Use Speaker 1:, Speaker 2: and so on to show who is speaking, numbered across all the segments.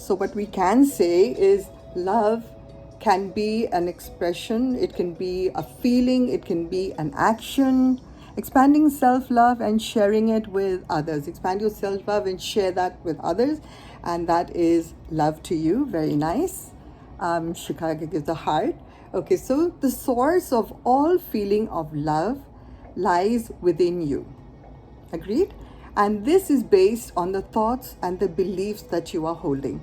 Speaker 1: So what we can say is love can be an expression, it can be a feeling, it can be an action. Expanding self-love and sharing it with others. Expand your self-love and share that with others. And that is love to you. Very nice. Chicago gives a heart. Okay, so the source of all feeling of love lies within you. Agreed? And this is based on the thoughts and the beliefs that you are holding.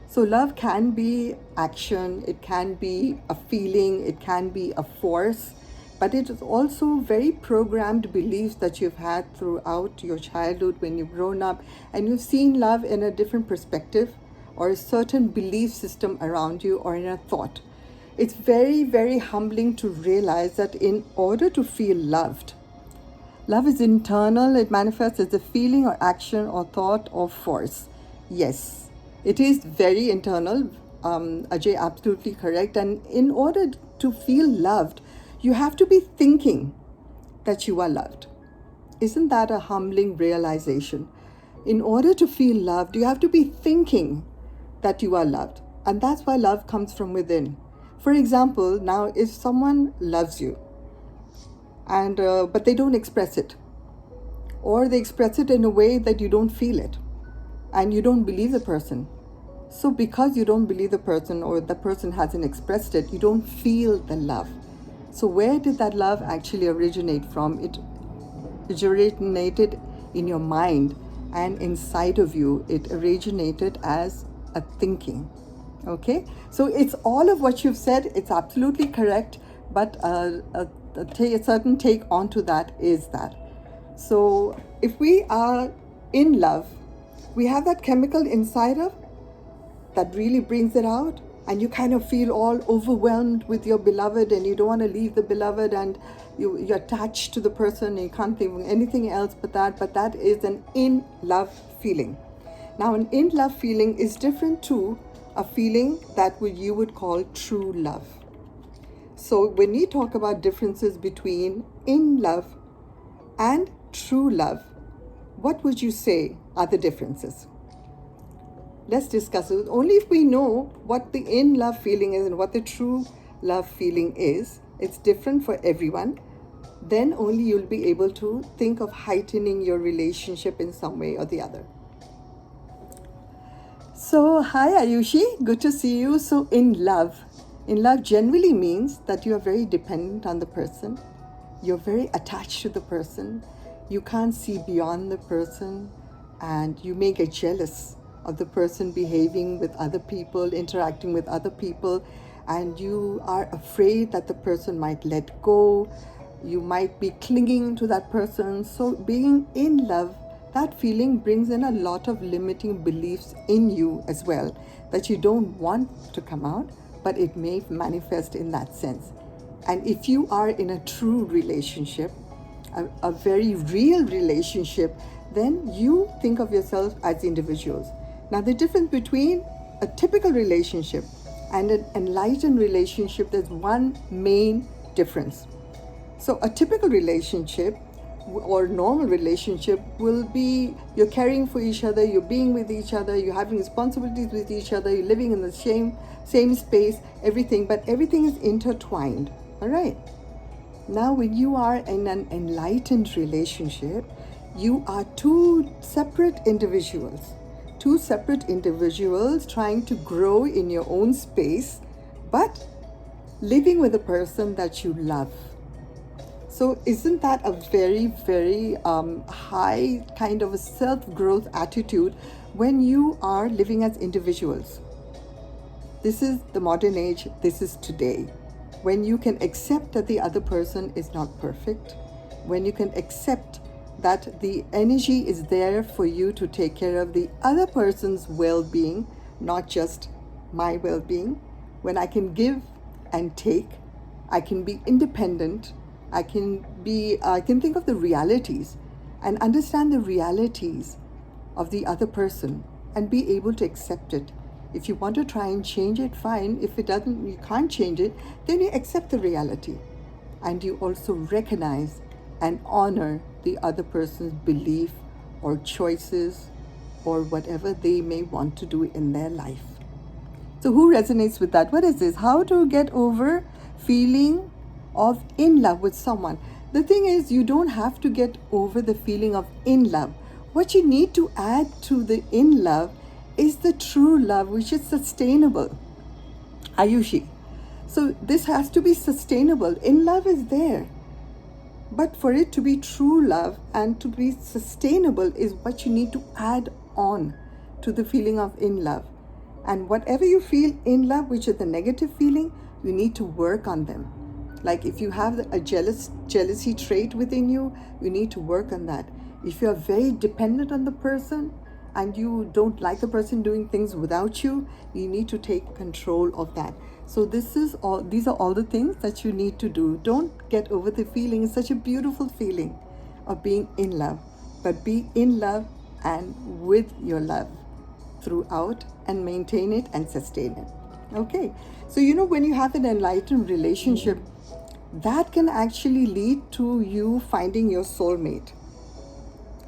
Speaker 1: So love can be action, it can be a feeling, it can be a force, but it is also very programmed beliefs that you've had throughout your childhood when you've grown up and you've seen love in a different perspective or a certain belief system around you or in a thought. It's very, very humbling to realize that in order to feel loved, love is internal, it manifests as a feeling or action or thought or force. Yes, it is very internal. Ajay, absolutely correct. And in order to feel loved, you have to be thinking that you are loved. Isn't that a humbling realization? In order to feel loved, you have to be thinking that you are loved. And that's why love comes from within. For example, now if someone loves you, and but they don't express it, or they express it in a way that you don't feel it, and you don't believe the person. So because you don't believe the person or the person hasn't expressed it, you don't feel the love. So where did that love actually originate from? It originated in your mind, and inside of you it originated as a thinking. Okay, so it's all of what you've said, it's absolutely correct, but a certain take onto that is that. So if we are in love, we have that chemical inside of that really brings it out, and you kind of feel all overwhelmed with your beloved and you don't want to leave the beloved, and you're attached to the person and you can't think of anything else but that is an in love feeling. Now an in love feeling is different to a feeling that you would call true love. So when we talk about differences between in love and true love, what would you say are the differences? Let's discuss it. Only if we know what the in love feeling is and what the true love feeling is, it's different for everyone, then only you'll be able to think of heightening your relationship in some way or the other. So, hi Ayushi, good to see you. So, in love generally means that you are very dependent on the person, you're very attached to the person, you can't see beyond the person, and you may get jealous of the person behaving with other people, interacting with other people, and you are afraid that the person might let go, you might be clinging to that person. So being in love, that feeling brings in a lot of limiting beliefs in you as well that you don't want to come out, but it may manifest in that sense. And if you are in a true relationship, a very real relationship, then you think of yourself as individuals. Now, the difference between a typical relationship and an enlightened relationship, there's one main difference. So a typical relationship or normal relationship will be you're caring for each other, you're being with each other, you're having responsibilities with each other, you're living in the same space, everything, but everything is intertwined. All right. Now, when you are in an enlightened relationship, you are two separate individuals trying to grow in your own space, but living with a person that you love. So isn't that a very, very high kind of a self-growth attitude when you are living as individuals? This is the modern age, this is today. When you can accept that the other person is not perfect, when you can accept that the energy is there for you to take care of the other person's well-being, not just my well-being, when I can give and take, I can be independent, I can think of the realities and understand the realities of the other person and be able to accept it. If you want to try and change it, fine. If it doesn't, you can't change it, then you accept the reality. And you also recognize and honor the other person's belief or choices or whatever they may want to do in their life. So who resonates with that? What is this? How to get over feeling of in love with someone. The thing is, you don't have to get over the feeling of in love. What you need to add to the in love is the true love, which is sustainable. Ayushi. So this has to be sustainable. In love is there. But for it to be true love and to be sustainable is what you need to add on to the feeling of in love. And whatever you feel in love, which is the negative feeling, you need to work on them. Like if you have a jealousy trait within you, you need to work on that. If you're very dependent on the person and you don't like the person doing things without you, you need to take control of that. So these are all the things that you need to do. Don't get over the feeling. It's such a beautiful feeling of being in love. But be in love and with your love throughout, and maintain it and sustain it. Okay. So when you have an enlightened relationship, that can actually lead to you finding your soulmate.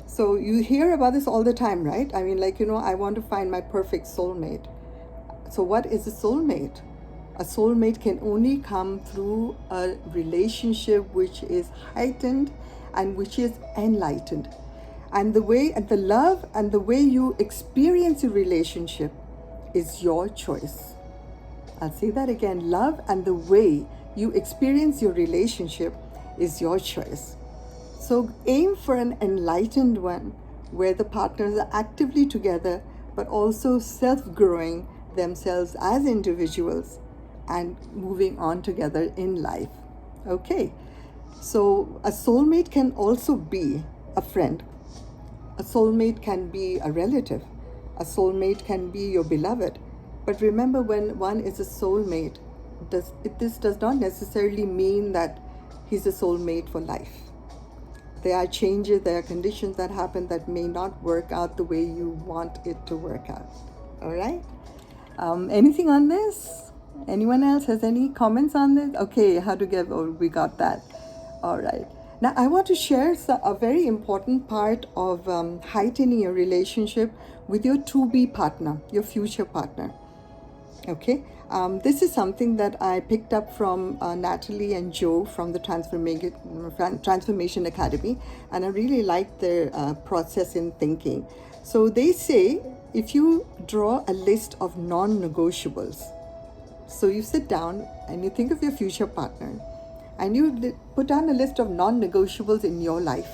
Speaker 1: So you hear about this all the time, right? I mean, I want to find my perfect soulmate. So what is a soulmate? A soulmate can only come through a relationship which is heightened and which is enlightened. And the love and the way you experience your relationship is your choice. I'll say that again. Love and the way you experience your relationship is your choice. So aim for an enlightened one where the partners are actively together but also self-growing themselves as individuals and moving on together in life. Okay. So a soulmate can also be a friend. A soulmate can be a relative. A soulmate can be your beloved. But remember, when one is a soulmate, this does not necessarily mean that he's a soulmate for life. There are changes, there are conditions that happen that may not work out the way you want it to work out. All right? Anything on this? Anyone else has any comments on this? Okay, we got that. All right. Now, I want to share a very important part of heightening your relationship with your to-be partner, your future partner. Okay, this is something that I picked up from Natalie and Joe from the Transformation Academy, and I really like their process in thinking. So they say, if you draw a list of non-negotiables, so you sit down and you think of your future partner, and you put down a list of non-negotiables in your life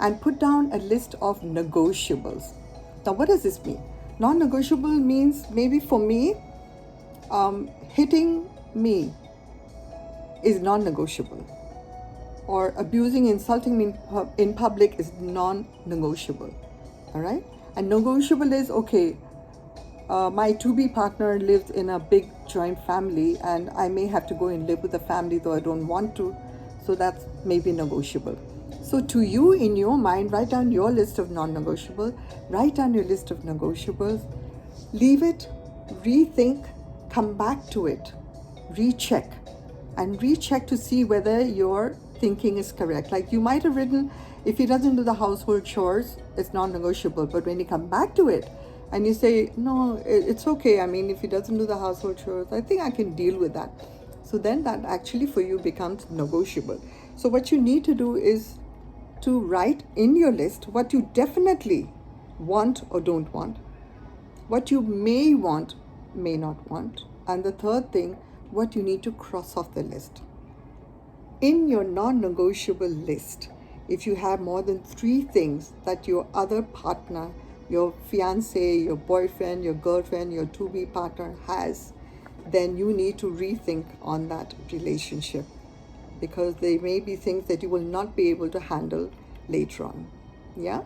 Speaker 1: and put down a list of negotiables. Now, what does this mean? Non-negotiable means, maybe for me, hitting me is non-negotiable, or abusing, insulting me in public is non-negotiable. All right? And negotiable is, okay, my to-be partner lives in a big joint family and I may have to go and live with the family, though I don't want to. So that's maybe negotiable. So to you, in your mind, write down your list of non-negotiable, write down your list of negotiables, leave it, rethink, come back to it, recheck to see whether your thinking is correct. Like you might have written, if he doesn't do the household chores, it's non-negotiable. But when you come back to it, and you say, no, it's okay. I mean, if he doesn't do the household chores, I think I can deal with that. So then that actually for you becomes negotiable. So what you need to do is to write in your list what you definitely want or don't want, what you may want, may not want, and the third thing, what you need to cross off the list. In your non-negotiable list, if you have more than 3 things that your other partner, your fiancé, your boyfriend, your girlfriend, your to-be partner has, then you need to rethink on that relationship, because there may be things that you will not be able to handle later on. Yeah?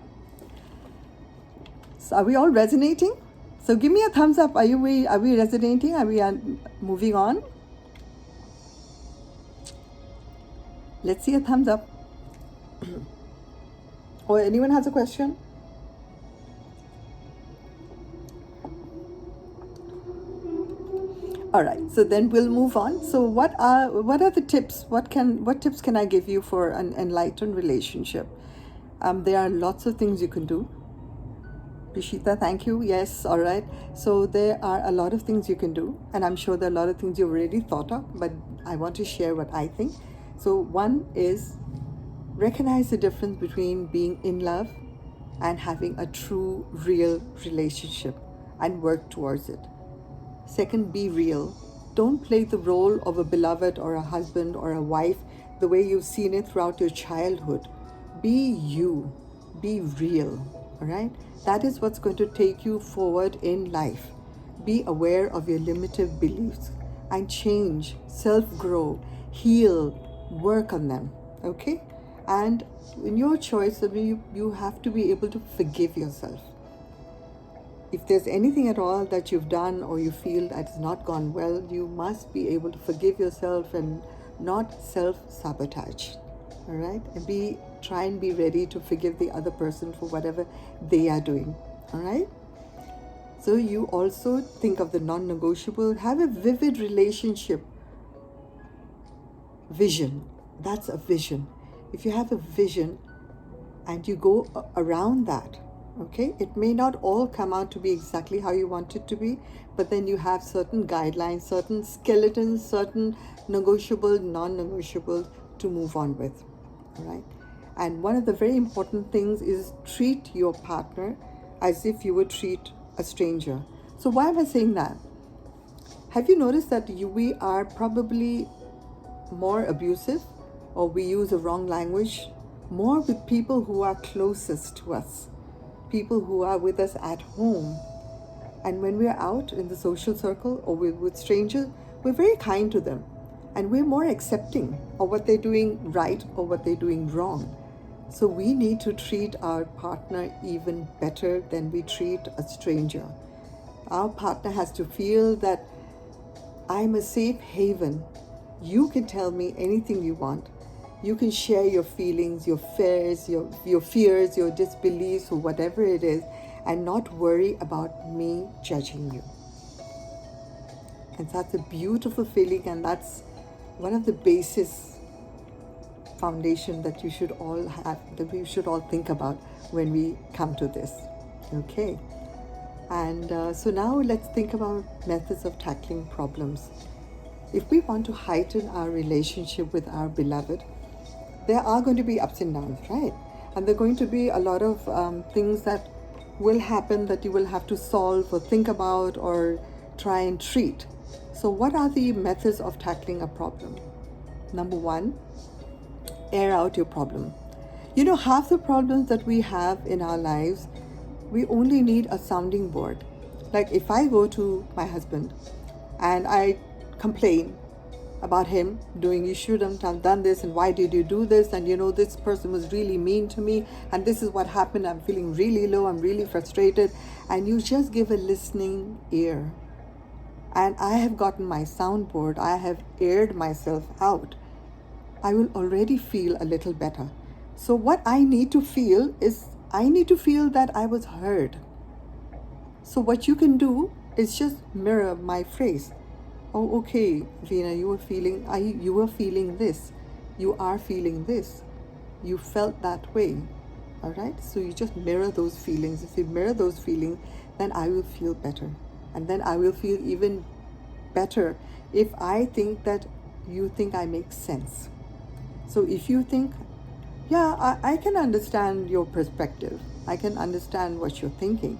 Speaker 1: So are we all resonating? So give me a thumbs up. Are we resonating? Are we moving on? Let's see a thumbs up. Or anyone has a question? All right, so then we'll move on. So what are the tips? What tips can I give you for an enlightened relationship? There are lots of things you can do. Prishita, thank you. Yes, all right. So there are a lot of things you can do, and I'm sure there are a lot of things you've already thought of, but I want to share what I think. So, one is recognize the difference between being in love and having a true, real relationship and work towards it. Second, be real. Don't play the role of a beloved or a husband or a wife the way you've seen it throughout your childhood. Be you. Be real. All right? That is what's going to take you forward in life. Be aware of your limited beliefs and change, self grow, heal, work on them. Okay? And in your choice, you have to be able to forgive yourself. If there's anything at all that you've done or you feel that has not gone well, you must be able to forgive yourself and not self-sabotage. All right? And try and be ready to forgive the other person for whatever they are doing. All right? So you also think of the non-negotiable. Have a vivid relationship vision. That's a vision. If you have a vision and you go around that, okay, it may not all come out to be exactly how you want it to be, but then you have certain guidelines, certain skeletons, certain negotiable, non-negotiable to move on with. All right? And one of the very important things is treat your partner as if you would treat a stranger. So why am I saying that? Have you noticed that we are probably more abusive, or we use the wrong language more with people who are closest to us, people who are with us at home? And when we're out in the social circle or with strangers, we're very kind to them and we're more accepting of what they're doing right or what they're doing wrong. So we need to treat our partner even better than we treat a stranger. Our partner has to feel that I'm a safe haven. You can tell me anything you want. You can share your feelings, your fears, your disbeliefs, or whatever it is, and not worry about me judging you. And that's a beautiful feeling, and that's one of the basis foundation that you should all have, that we should all think about when we come to this. Okay. And so now let's think about methods of tackling problems. If we want to heighten our relationship with our beloved, there are going to be ups and downs, right? And there are going to be a lot of things that will happen that you will have to solve or think about or try and treat. So what are the methods of tackling a problem? Number one, air out your problem. You know, half the problems that we have in our lives, we only need a sounding board. Like if I go to my husband and I complain about him doing, you shouldn't have done this, and why did you do this, and you know, this person was really mean to me, and this is what happened, I'm feeling really low, I'm really frustrated, and you just give a listening ear. And I have gotten my soundboard, I have aired myself out, I will already feel a little better. So what I need to feel is, I need to feel that I was heard. So what you can do is just mirror my phrase. Oh, okay, Veena, you were feeling this. You are feeling this. You felt that way. All right? So you just mirror those feelings. If you mirror those feelings, then I will feel better. And then I will feel even better if I think that you think I make sense. So if you think, yeah, I can understand your perspective. I can understand what you're thinking.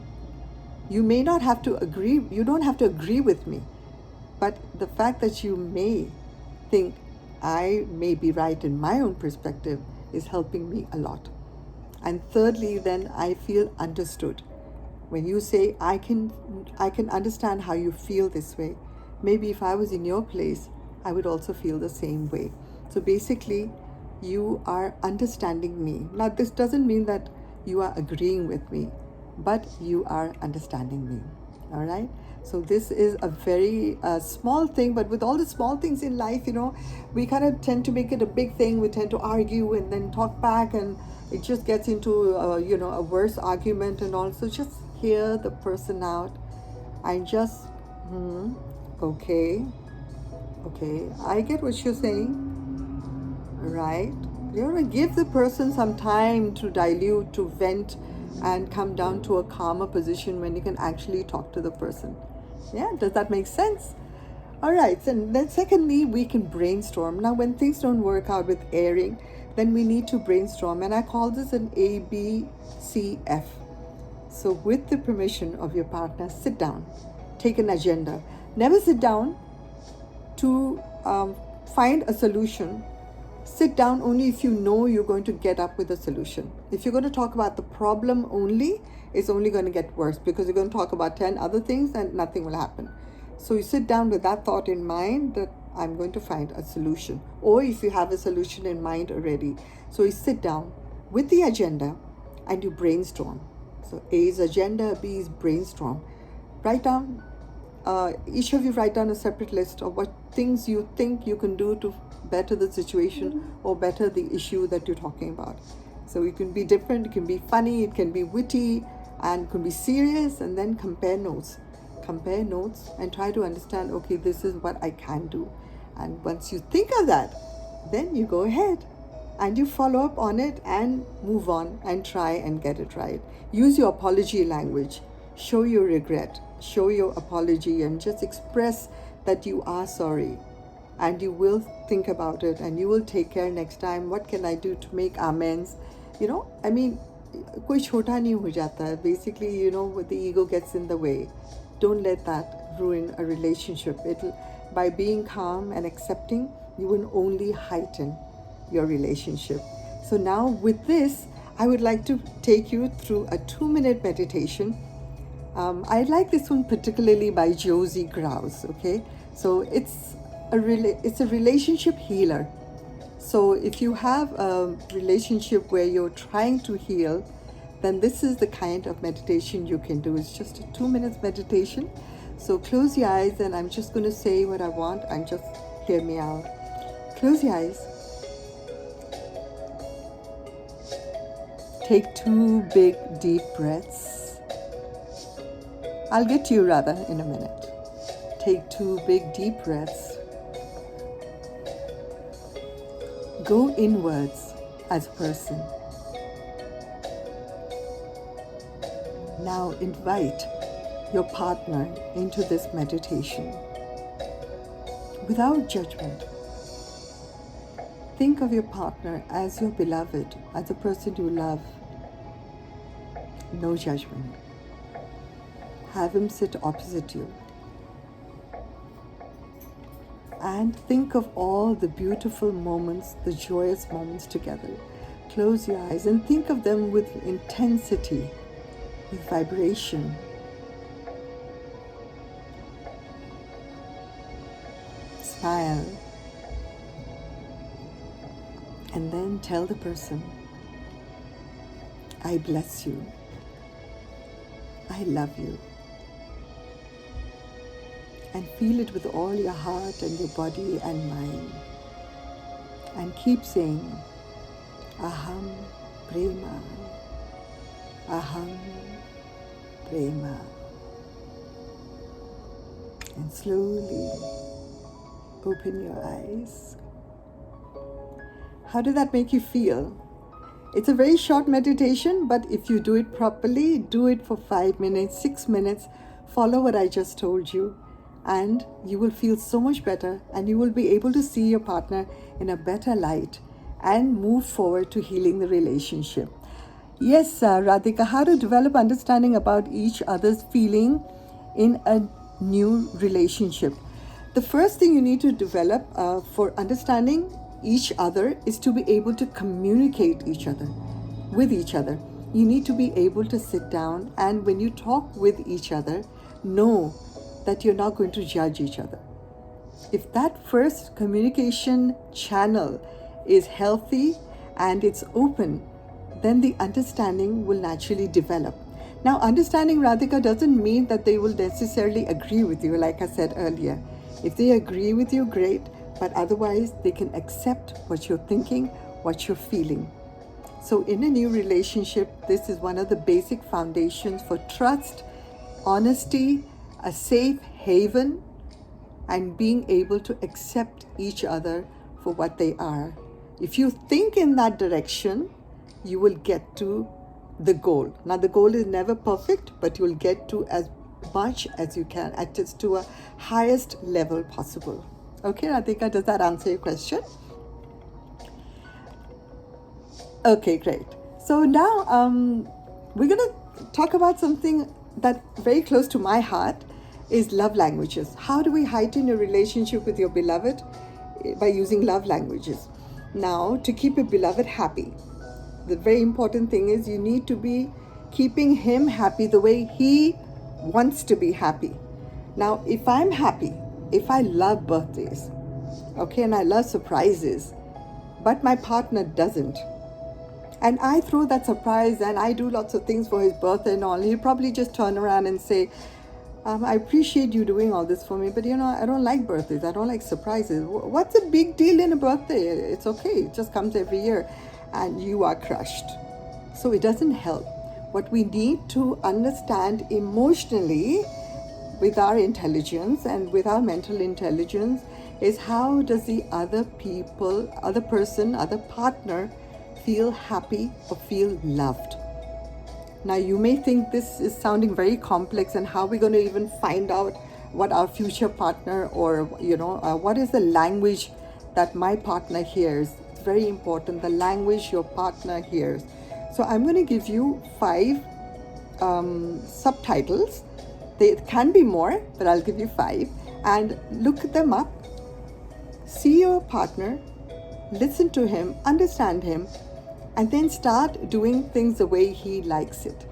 Speaker 1: You may not have to agree. You don't have to agree with me. But the fact that you may think I may be right in my own perspective is helping me a lot. And thirdly, then I feel understood. When you say, I can understand how you feel this way. Maybe if I was in your place, I would also feel the same way. So basically, you are understanding me. Now, this doesn't mean that you are agreeing with me, but you are understanding me. All right? So this is a very small thing, but with all the small things in life, you know, we kind of tend to make it a big thing. We tend to argue and then talk back, and it just gets into, a worse argument and all. So just hear the person out and just, okay, I get what you're saying, right? You know, give the person some time to dilute, to vent, and come down to a calmer position when you can actually talk to the person. Yeah, does that make sense? All right, so then secondly, we can brainstorm. Now, when things don't work out with airing, then we need to brainstorm. And I call this an ABCF. So, with the permission of your partner, sit down, take an agenda. Never sit down to find a solution. Sit down only if you know you're going to get up with a solution. If you're going to talk about the problem only, it's only going to get worse, because you're going to talk about 10 other things and nothing will happen. So you sit down with that thought in mind, that I'm going to find a solution. Or if you have a solution in mind already, so you sit down with the agenda and you brainstorm. So A is agenda, B is brainstorm. Write down, each of you write down a separate list of what things you think you can do to better the situation or better the issue that you're talking about. So it can be different, it can be funny, it can be witty, and it can be serious. And then compare notes and try to understand, okay, this is what I can do. And once you think of that, then you go ahead and you follow up on it and move on and try and get it right. Use your apology language. Show your regret, show your apology, and just express that you are sorry. And you will think about it and you will take care next time. What can I do to make amends? कोई छोटा नहीं हो जाता है. Basically, the ego gets in the way. Don't let that ruin a relationship. By being calm and accepting, you will only heighten your relationship. So now with this, I would like to take you through a 2-minute meditation. I like this one particularly by Josie Grouse. Okay, so it's a relationship healer. So if you have a relationship where you're trying to heal, then this is the kind of meditation you can do. It's just a 2-minute meditation. So close your eyes, and I'm just going to say what I want, and just hear me out. Close your eyes. Take 2 big, deep breaths. I'll get to you rather in a minute. Take 2 big, deep breaths. Go inwards as a person. Now invite your partner into this meditation without judgment. Think of your partner as your beloved, as a person you love. No judgment. Have him sit opposite you. And think of all the beautiful moments, the joyous moments together. Close your eyes and think of them with intensity, with vibration. Smile. And then tell the person, I bless you. I love you. And feel it with all your heart and your body and mind. And keep saying, Aham Prema. Aham Prema. And slowly open your eyes. How did that make you feel? It's a very short meditation, but if you do it properly, do it for 5 minutes, 6 minutes, follow what I just told you, and you will feel so much better, and you will be able to see your partner in a better light and move forward to healing the relationship. Yes, Radhika, how to develop understanding about each other's feeling in a new relationship. The first thing you need to develop for understanding each other is to be able to communicate with each other. You need to be able to sit down, and when you talk with each other, know that you're not going to judge each other. If that first communication channel is healthy and it's open, then the understanding will naturally develop. Now, understanding, Radhika, doesn't mean that they will necessarily agree with you, like I said earlier. If they agree with you, great, but otherwise they can accept what you're thinking, what you're feeling. So in a new relationship, this is one of the basic foundations for trust, honesty, a safe haven, and being able to accept each other for what they are. If you think in that direction, you will get to the goal. Now, the goal is never perfect, but you'll get to as much as you can, at just to a highest level possible. Okay, Radhika, does that answer your question? Okay, great. So now we're going to talk about something that very close to my heart is love languages. How do we heighten your relationship with your beloved? By using love languages. Now, to keep your beloved happy, the very important thing is you need to be keeping him happy the way he wants to be happy. Now, if I'm happy, if I love birthdays, okay, and I love surprises, but my partner doesn't, and I throw that surprise and I do lots of things for his birthday and all, he'll probably just turn around and say, I appreciate you doing all this for me, but I don't like birthdays. I don't like surprises. What's a big deal in a birthday? It's okay. It just comes every year. And you are crushed. So it doesn't help. What we need to understand emotionally with our intelligence and with our mental intelligence is how does the other person, other partner feel happy or feel loved. Now, you may think this is sounding very complex, and how we're going to even find out what our future partner or, what is the language that my partner hears. It's very important, the language your partner hears. So I'm going to give you 5 subtitles. They can be more, but I'll give you 5. And look them up. See your partner, listen to him, understand him, and then start doing things the way he likes it.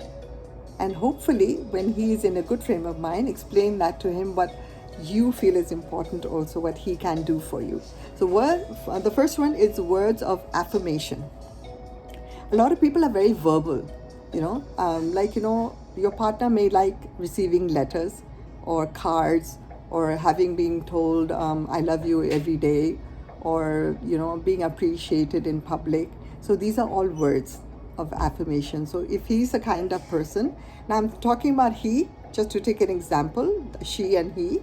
Speaker 1: And hopefully, when he is in a good frame of mind, explain that to him what you feel is important, also what he can do for you. So the first one is words of affirmation. A lot of people are very verbal, your partner may like receiving letters or cards or having been told, I love you every day, or, being appreciated in public. So these are all words of affirmation. So if he's a kind of person, now I'm talking about he, just to take an example, she and he.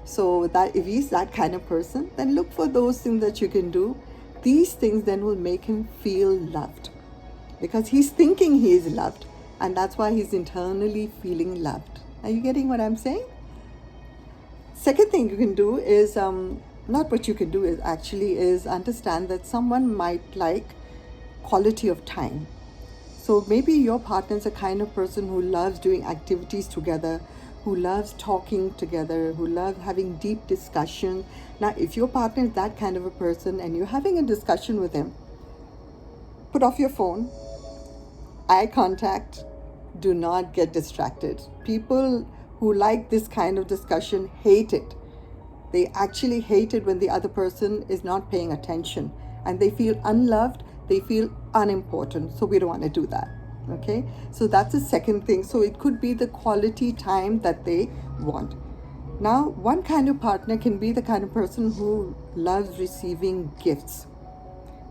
Speaker 1: So that if he's that kind of person, then look for those things that you can do. These things then will make him feel loved, because he's thinking he is loved, and that's why he's internally feeling loved. Are you getting what I'm saying? Second thing you can do is, not what you can do is understand that someone might like quality of time. So maybe your partner is a kind of person who loves doing activities together, who loves talking together, who loves having deep discussion. Now, if your partner is that kind of a person and you're having a discussion with him, put off your phone, eye contact, do not get distracted. People who like this kind of discussion hate it. They actually hate it when the other person is not paying attention, and they feel unloved, they feel unimportant. So we don't want to do that. Okay, so that's the second thing. So it could be the quality time that they want. Now, one kind of partner can be the kind of person who loves receiving gifts.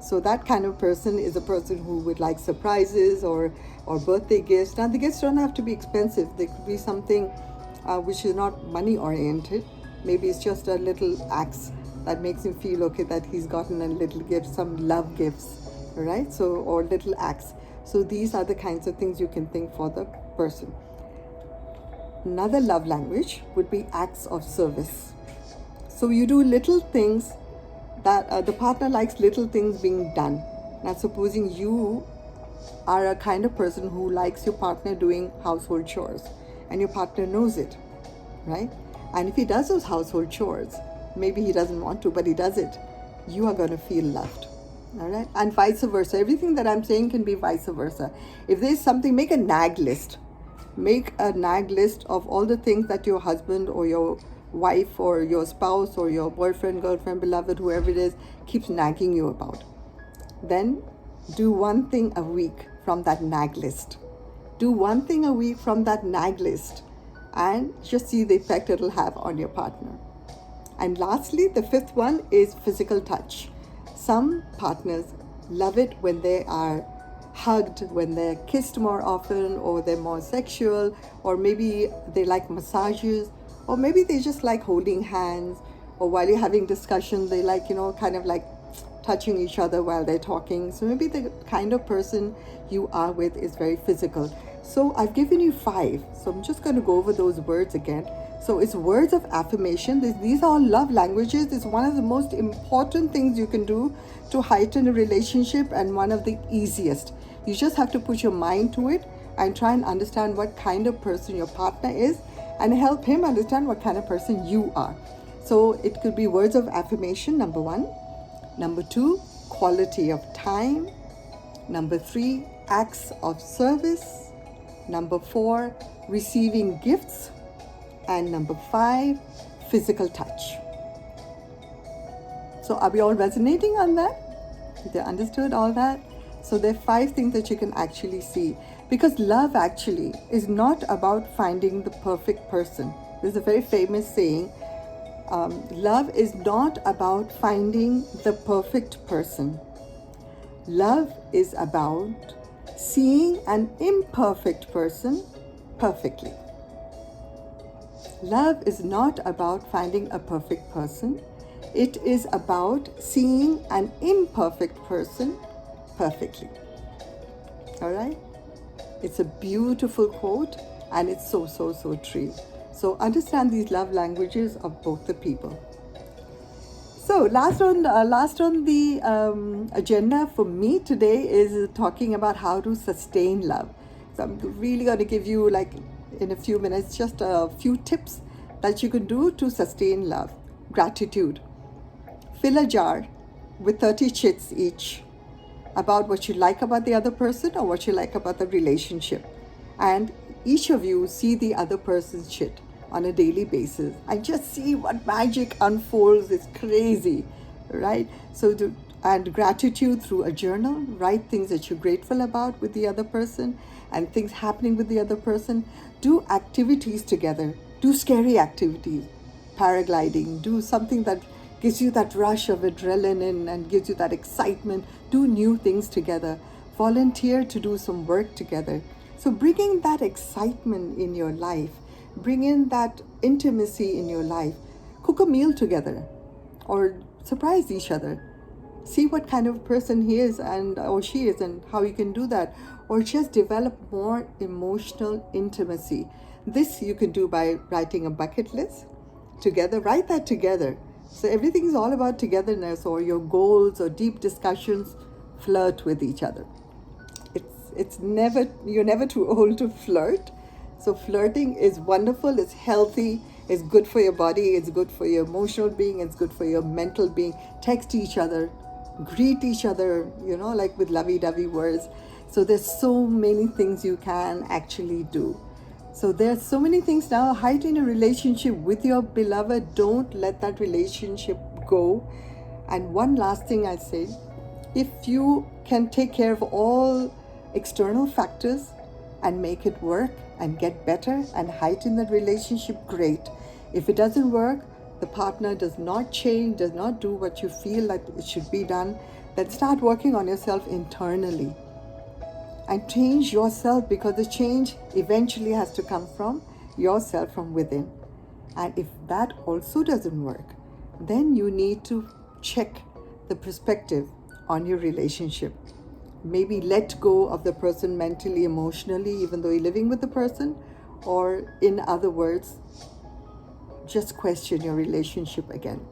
Speaker 1: So that kind of person is a person who would like surprises or birthday gifts. Now, the gifts don't have to be expensive. They could be something which is not money oriented. Maybe it's just a little axe that makes him feel okay that he's gotten a little gift, some love gifts, right? So, or little acts. So these are the kinds of things you can think for the person. Another love language would be acts of service. So you do little things that the partner likes, little things being done. Now, supposing you are a kind of person who likes your partner doing household chores, and your partner knows it, right? And if he does those household chores, maybe he doesn't want to, but he does it, you are going to feel loved. All right. And vice versa. Everything that I'm saying can be vice versa. If there's something, make a nag list. Make a nag list of all the things that your husband or your wife or your spouse or your boyfriend, girlfriend, beloved, whoever it is, keeps nagging you about. Then do one thing a week from that nag list. Do one thing a week from that nag list, and just see the effect it'll have on your partner. And lastly, the fifth one is physical touch. Some partners love it when they are hugged, when they're kissed more often, or they're more sexual, or maybe they like massages, or maybe they just like holding hands, or while you're having discussion, they like, kind of like touching each other while they're talking. So maybe the kind of person you are with is very physical. So I've given you 5. So I'm just going to go over those words again. So it's words of affirmation. These are all love languages. It's one of the most important things you can do to heighten a relationship, and one of the easiest. You just have to put your mind to it and try and understand what kind of person your partner is, and help him understand what kind of person you are. So it could be words of affirmation, number 1. Number 2, quality of time. Number 3, acts of service. Number 4, receiving gifts. And number 5, physical touch. So are we all resonating on that? They understood all that? So there are 5 things that you can actually see. Because love actually is not about finding the perfect person. There's a very famous saying, love is not about finding the perfect person. Love is about seeing an imperfect person perfectly. Love is not about finding a perfect person. It is about seeing an imperfect person perfectly. All right? It's a beautiful quote, and it's so true. So understand these love languages of both the people. So last on the agenda for me today is talking about how to sustain love. So I'm really going to give you, like, in a few minutes, just a few tips that you can do to sustain love. Gratitude. Fill a jar with 30 chits each about what you like about the other person or what you like about the relationship. And each of you see the other person's chit on a daily basis and just see what magic unfolds. It's crazy, right? And gratitude through a journal. Write things that you're grateful about with the other person and things happening with the other person. Do activities together. Do scary activities. Paragliding. Do something that gives you that rush of adrenaline and gives you that excitement. Do new things together. Volunteer to do some work together. So bringing that excitement in your life, bring in that intimacy in your life. Cook a meal together or surprise each other. See what kind of person he is or she is and how you can do that. Or just develop more emotional intimacy. This you can do by writing a bucket list together. Write that together. So everything is all about togetherness, or your goals or deep discussions. Flirt with each other. You're never too old to flirt. So flirting is wonderful, it's healthy, it's good for your body, it's good for your emotional being, it's good for your mental being. Text each other, greet each other, like with lovey-dovey words. So there's so many things you can actually do. So there's so many things now. Heighten a relationship with your beloved. Don't let that relationship go. And one last thing I'll say, if you can take care of all external factors and make it work and get better and heighten the relationship, great. If it doesn't work, the partner does not change, does not do what you feel like it should be done, then start working on yourself internally and change yourself, because the change eventually has to come from yourself, from within. And if that also doesn't work, then you need to check the perspective on your relationship. Maybe let go of the person mentally, emotionally, even though you're living with the person, or in other words, just question your relationship again.